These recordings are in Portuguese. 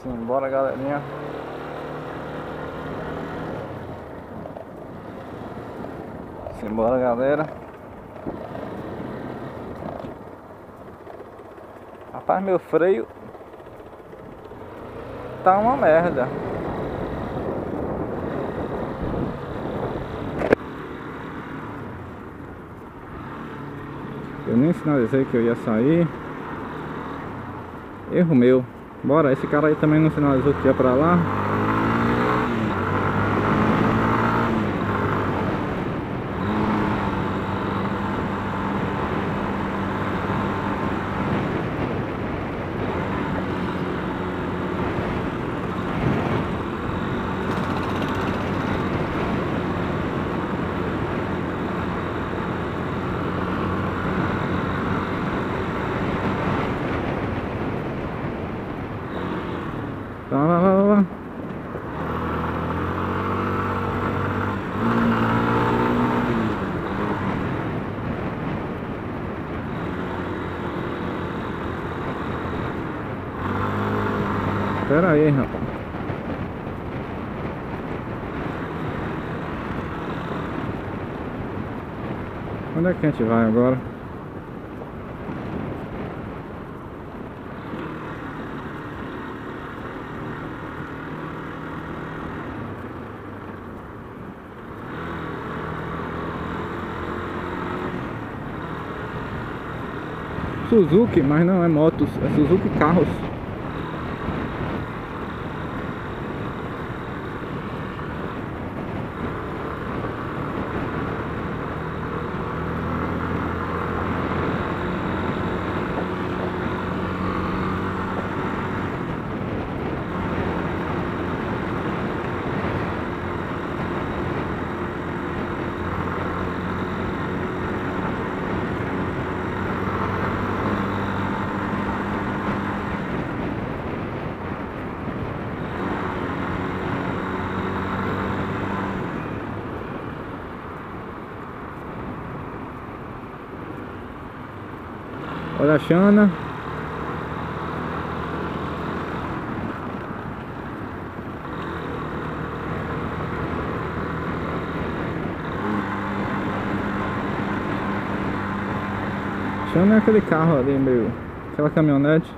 Simbora, galerinha. Simbora, galera. Rapaz, meu freio tá uma merda. Eu nem sinalizei que eu ia sair. Erro meu. Bora, esse cara aí também não sinalizou que ia pra lá. Lá. Pera aí, rapaz. Onde é que a gente vai agora? Suzuki, mas não é motos, é Suzuki Carros. Olha a Xana. Xana é aquele carro ali meio... aquela caminhonete.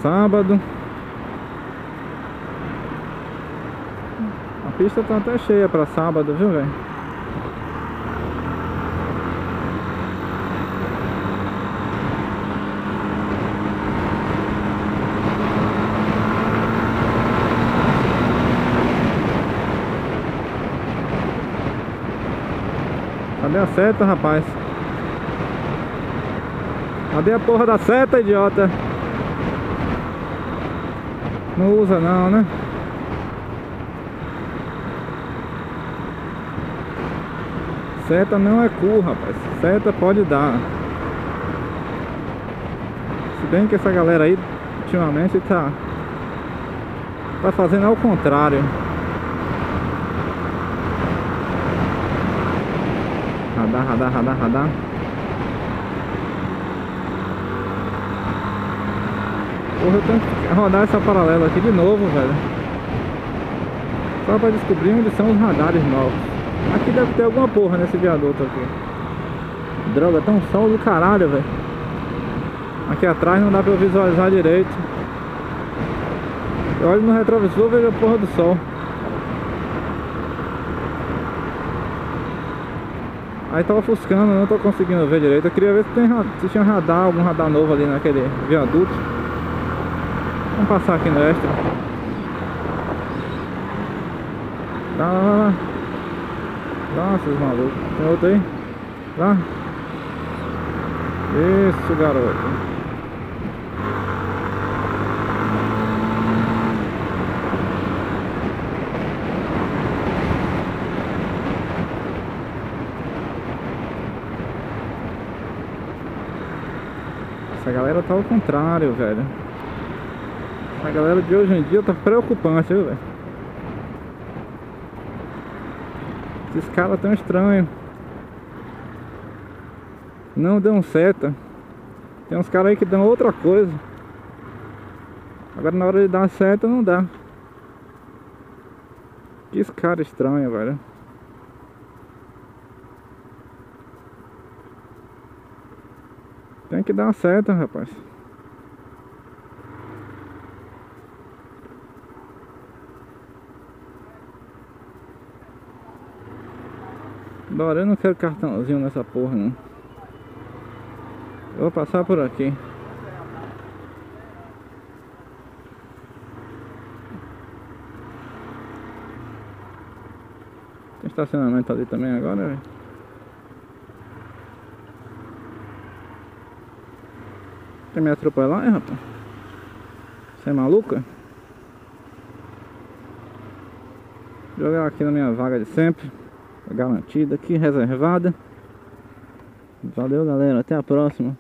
Sábado. A pista tá até cheia pra sábado, viu, velho? Cadê a seta, rapaz? Cadê a porra da seta, idiota? Não usa não, né? Seta não é cu, rapaz. Seta pode dar. Se bem que essa galera aí ultimamente tá fazendo ao contrário. Radar. Porra, eu tenho que rodar essa paralela aqui de novo, velho. Só pra descobrir onde são os radares novos. Aqui deve ter alguma porra nesse viaduto aqui. Droga, tá um sol do caralho, velho. Aqui atrás não dá pra eu visualizar direito. Eu olho no retrovisor e vejo a porra do sol. Aí tá ofuscando, não tô conseguindo ver direito. Eu queria ver se tinha radar, algum radar novo ali naquele viaduto. Vamos passar aqui no extra. Lá. Nossa, os malucos. Tem outro aí? Lá. Isso, garoto. Essa galera tá ao contrário, velho. A galera de hoje em dia tá preocupante, viu, velho? Esses caras tão estranhos. Não dão seta. Tem uns caras aí que dão outra coisa. Agora na hora de dar seta não dá. Que esse cara estranho, velho. Tem que dar seta, rapaz. Agora eu não quero cartãozinho nessa porra, não. Eu vou passar por aqui. Tem estacionamento ali também agora, velho. Quer me atropelar, hein, rapaz? Você é maluca? Jogar aqui na minha vaga de sempre. Garantida aqui, reservada. Valeu, galera. Até a próxima.